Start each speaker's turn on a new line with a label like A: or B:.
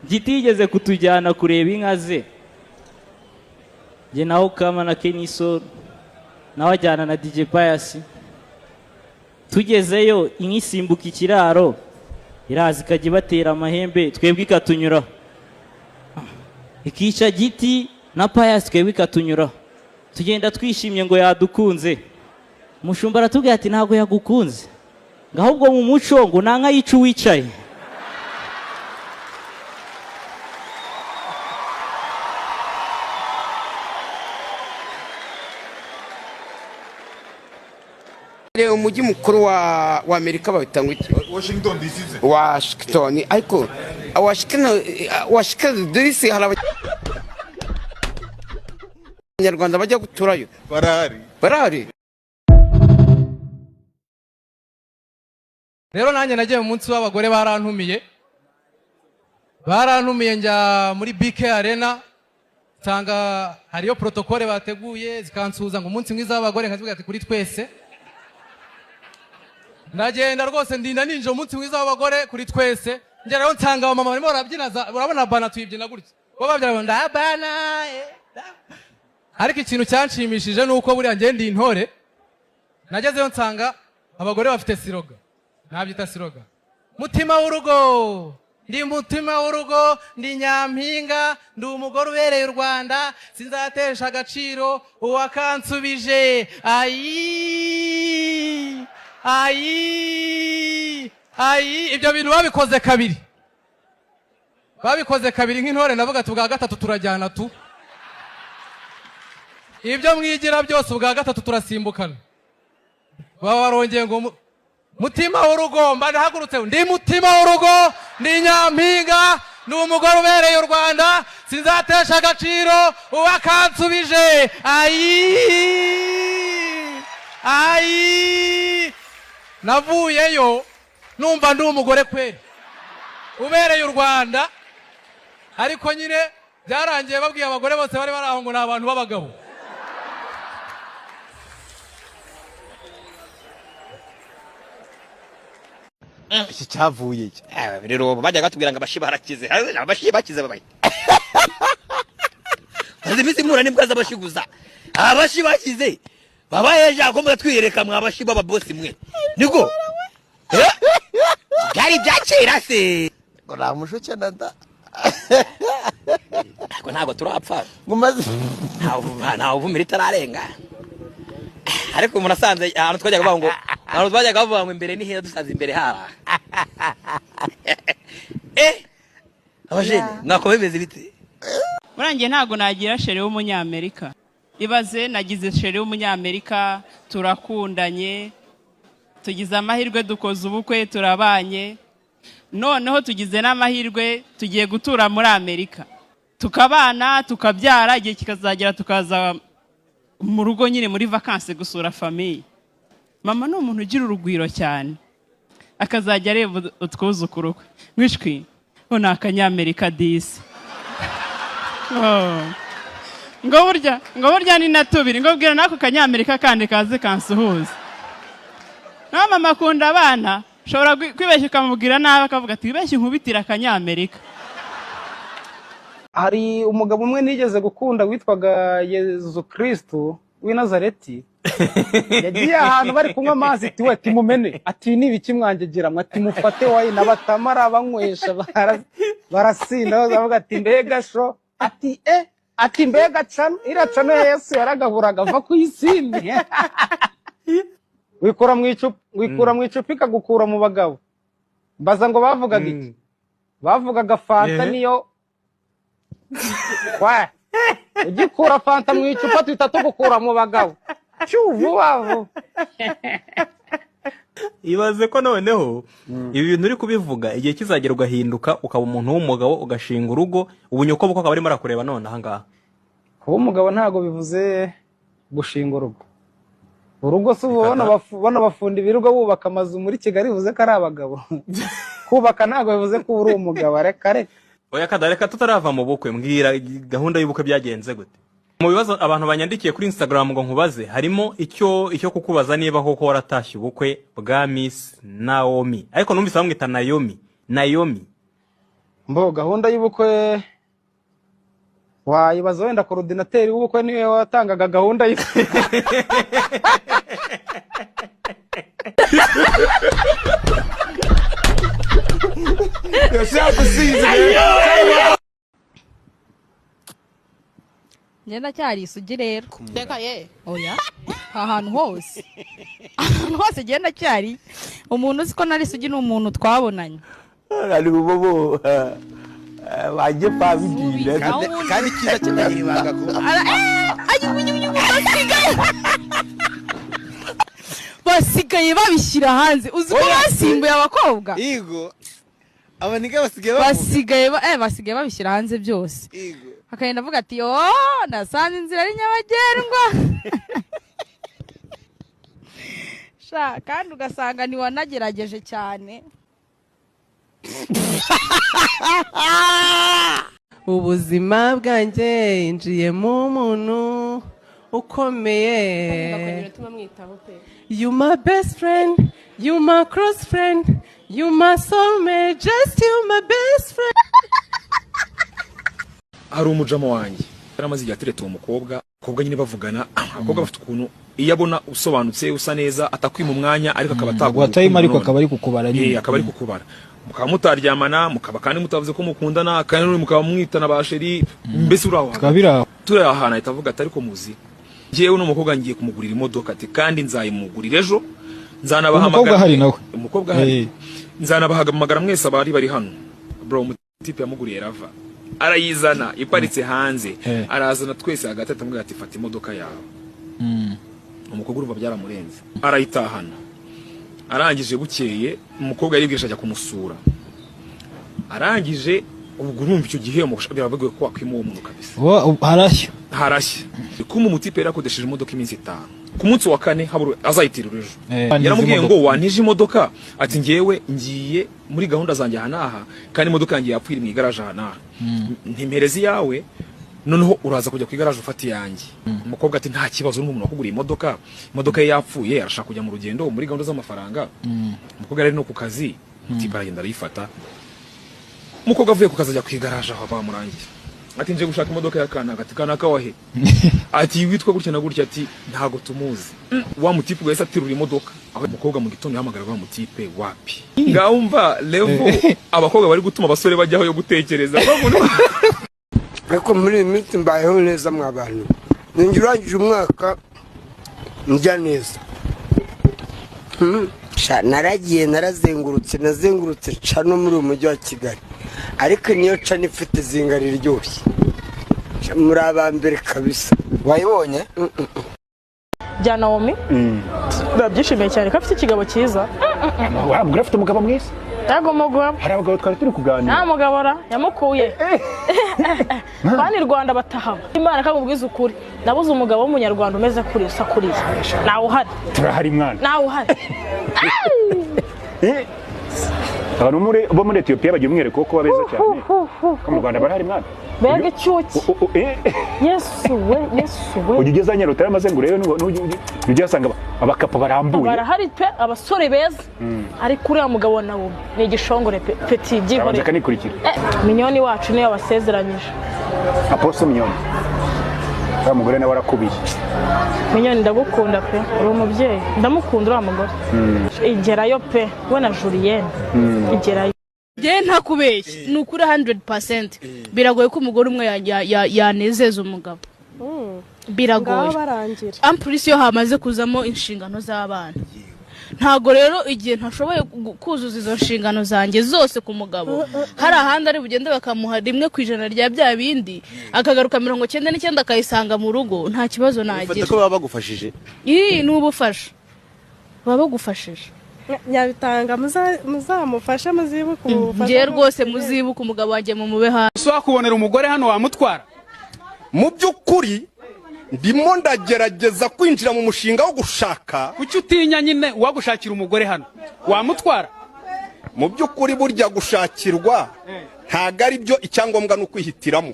A: Giti yigeze kutujyana kureba inka ze, njye naho Kama na Keniso nawe ajyana na DJ Pius. Tugezeyo inka isimbuka ikiraro iraza ikajya ibatera amahembe, twebwe ikatunyuraho, ikica Giti na Pius, twebwe ikatunyuraho. Tugenda twishimye ngo yadukunze. Umushumba aratubwira ati ntago yagukunze, ngahubwo mu muco ngo nanka yica uwicaye.
B: Umujyi mukuru wa Amerika bawitanga iki?
C: Washington DC.
B: Washington. Ariko Washington DC hari abanyarwanda bajya guturayo. Barahari.
D: Rero nanjye nagiye mu munsi w'abagore barantumiye njya muri BK Arena, nsanga hariyo protokole bateguye zikansuhuza ngo umunsi mwiza w'abagore, nkazivuga ati kuri twese. Ndagenda rwose ndinda ninje umunsi mwiza w'abagore kuri twese. Njye rero nsanga abamama barimo barabyina, urabona bana tuyibyina gutya, bo babyina ndabana. Ariko ikintu cyanshimishije nuko buriya njye ndi intore, nagezeyo nsanga abagore bafite siroga. Nabyita siroga: mutima w'urugo, ndi mutima w'urugo, ndi nyampinga, ndi umugore ubereye u Rwanda, sinzatesha agaciro uwakansubije. Ibyo bintu babikoze kabiri nk'intore, navuga ati ubwa gatatu turajyana tu. Ibyo mwigira byose ubwa gatatu turasimbukana. Baba barongeye ngo mutima w'urugo, mba ndahagurutse, ndi mutima w'urugo, ndi nyampinga, ndi umugore ubereye u Rwanda, sinzatesha agaciro uwakansubije. Navuyeyo numva ndi umugore kweli ubereye u Rwanda, ariko nyine byarangiye babwiye abagore bose bari baraho ngo ni abantu b'abagabo.
C: Iki cyavuye iki?
E: Rero bajya gatubwira ngo abashiba harakize, abashiba bakize babaye. Maze bisi mura nibwo azabashiguza. Abashiba bakize babaye jako mwatwireka mwabashiba babosi mwe. Niko gari byakera se
C: Uramushuke nada.
E: ko ntago turapfa
C: Ngumaze
E: ntawo vumira itararenga. Ariko murasanze ahantu twajyaga bavuga ngo imbere ni heza, dusanze imbere haba. Abajene nako bimeze bite?
F: Murangiye ntago nagira shere w'umunyamerika. Ibaze nagize shere w'umunyamerika, turakundanye, tugize amahirwe dukoze ubukwe, turabanye. Noneho tugize n'amahirwe tugiye gutura muri Amerika, tukabana tukabyara, igihe kikazagera tukaza mu rugo nyine muri vacances gusura famille. Mama ni umuntu ugira urugwiro cyane, akazajya areba utwuzukuru kwe, mwishwi ngo akanyamerika disi. Ngo burya ni natubiri, ngo bwira nako kanyamerika kandi kaze kansuhuza. Na mama akunda abana, shobora kwibeshya ukamubwira nabi akavuga ati wibeshye nkubitira akanyamerika.
G: Hari umugabo umwe nigeze gukunda witwaga Yezu Kristo w'i Nazareti. Yagiye ahantu bari kunywa amazi, ati we timumene, ati nibiki mwangegira, ati mufate wayi nabatamara banywesha barasinda, bavuga ati mbega sho, ati mbega cano iracano Yesu yaragaburaga va kuyisindi. Wikura mu icupa ikagukura mu bagabo. Mbaza ngo bavugaga iki? Bavugaga fanta niyo ugikura fanta mu icupa tuhita tugukura mu bagabo. Cyuvuba.
H: Ibaze ko noneho ibi bintu uri kubivuga igihe kizagera ugahinduka ukaba umuntu w'umugabo ugashinga urugo, ubunyoko buko akaba arimo arakureba none aha ngaha.
G: Kuba umugabo ntago bivuze gushinga urugo. Urugo se ubona bafunda ibirugo bubaka amazu muri Kigali bivuze ko ari abagabo. Kubaka ntago bivuze ko uri umugabo. Reka
H: oya kadareka tutarava mu bukwe, mbwira gahunda y'ubukwe byagenze gute? Mu bibazo abantu banyandikiye kuri Instagram ngo nkubaze harimo icyo kukubaza niba koko waratashye ubukwe bwa Miss Naomi, ariko numvise bamwita Naomi.
G: Mbo gahunda y'ubukwe wayibaza wenda coordinateur w'ubukwe niwe watangaga gahunda
I: Ngenda cyari isugi rero. Reka ye. Oya. Ahantu hose. Ahantu hose genda cyari. Umuntu uziko nari isugi n'umuntu twabonanye.
C: Ari bobo. Waje pabidire.
B: kandi kiza cyane ibanga ko
I: basigaye babishyira hanze. Uziko basimbuye abakobwa.
B: Igo. Abaniga basigaye
I: basigaye babishyira hanze byose.
B: Igo.
I: Akagenda avuga ati yo nasanze inzira ari nyabagendwa. Sha kandi ugasanga ni wanagerageje cyane.
J: Ubuzima bwanjye injiyemo umuntu ukomeye. You my best friend, you my close friend, you my soulmate, just you my best friend.
K: Hari umujamo wanjye yaramaze igihe atereta uwo mukobwa nyine bavugana akobwa bafite ukuntu iyo abona usobanutse usa neza atakwima umwanya ariko akaba atagwa
L: watayima ariko akaba ari kukubara nyine
K: akaba ari kukubara mukaba mutaryamana mukaba kandi mutavuze ko mukundana kandi mukaba mwitana basheri mbese uraho
L: twabira
K: turi ahana itavuga ati ariko muzi ngiye uno mukobwa ngiye kumugurira imodoka ati kandi nzayimugurira ejo nzanabahamagara umukobwa hari nzanabahamagara mwese abari bari hano bro umutipe yamuguriye rava arayizana iparitse hanze arazana twese hagati atamubwira ati fata imodoka yawe umukobwa urumva byaramurenze arayitahana arangije bukeye umukobwa yaribwisha ajya kumusura arangije ubwo urumva icyo gihe biravuga ko akwima uwo muntu kabisa harashya kuma umutipe yarakodesheje imodoka iminsi 5 ku munsi wa 4 haburu azayitirira ejo yaramubwiye ngo wantije imodoka ati ngewe ngiye muri gahunda zanjye hanaha kandi imodoka yanjye yapfira mu igaraje hanaha ntimperezi yawe noneho uraza kujya ku igaraje ufati yanjye umukobwa ati nta kibazo n'umuntu wakuguriye imodoka ye yapfuye arashaka kujya mu rugendo muri gahunda z'amafaranga umukobwa rero no ku kazi umutipe aragenda arayifata umukobwa avuye ku kazi ajya ku igaraje aho bamurangira ati nje gushaka imodoka ya Kanaka ati Kanaka wahe ati witwa gutya na gutya ati ntago tumuzi wa mutipe wese atirura imodoka aho umukobwa mu gitondo yahamagara wa mutipe wapi ngaumva level abakobwa bari gutuma abasore bajyaho yo gutekereza
B: ariko muri minsi mbayeho neza mwabantu ninjurangije umwaka njya neza naragiye nazengurutse cano muri umujyi wa Kigali ariko niyo cana ifite zingari iryoshye muri abambere kabisa
C: wayibonye
M: bya Naomi babyishimiye cyane ko afite ikigabo cyiza
L: wabwira afite umugabo mwiza
M: yago mugabo
L: hari abagabo twari turi kuganira
M: nta mugabora yamukuye kandi Rwanda batahaba Imana kakubwiza ukuri nabuze umugabo w'umunyarwanda umeze kuri sakuriza nawe uhari
L: turahari mwana
M: nawe uhari
L: abantu bo muri Ethiopia bagiye umwereko ko babeza cyane ko mu Rwanda barahari mwana
M: bega icyuki Yesu we
L: ugeze anyaro utaramaze ngo rero n'ujye asanga abakapa barambuye
M: barahari pe abasore beza ari kuri ya mugabo nawe ni igishongore petit byihore
L: kanikurikira
M: minyoni wacu niyo abasezeranyije
L: Apostle Minyoni wa mugore nawe arakubiye
M: Minyoni ndagukunda pe uri umubyeyi ndamukunda uri mugore igerayo pe we na Julienne igerayo
N: je ntakubeshye ni ukuri 100% biragoye ko umugore umwe yanezeza umugabo biragoye ampulisi yo hamaze kuzamo inshingano z'abana ntago rero igihe ntashoboye kuzuza izo nshingano zanjye zose ku mugabo hari ahandi ari bugende bakamuha 1% rya bya bindi akagaruka 99 akayisanga mu rugo nta kibazo nagira
C: ufite ko baba bagufashije
N: ni ubufasha baba bagufashije
J: nyabitanga muzamufasha muzibuka ubufasha
N: ngiye rwose muzibuka umugabo wanjye mu mube hano
G: so kubonera umugore hano wamutwara
C: mu by'ukuri ndimo ndagerageza kwinjira mu mushinga wo gushaka
G: kuki utinya nyine wagushakira umugore hano wamutwara
C: mu by'ukuri burya gushakirwa ntago ari byo icyangombwa no kwihitiramo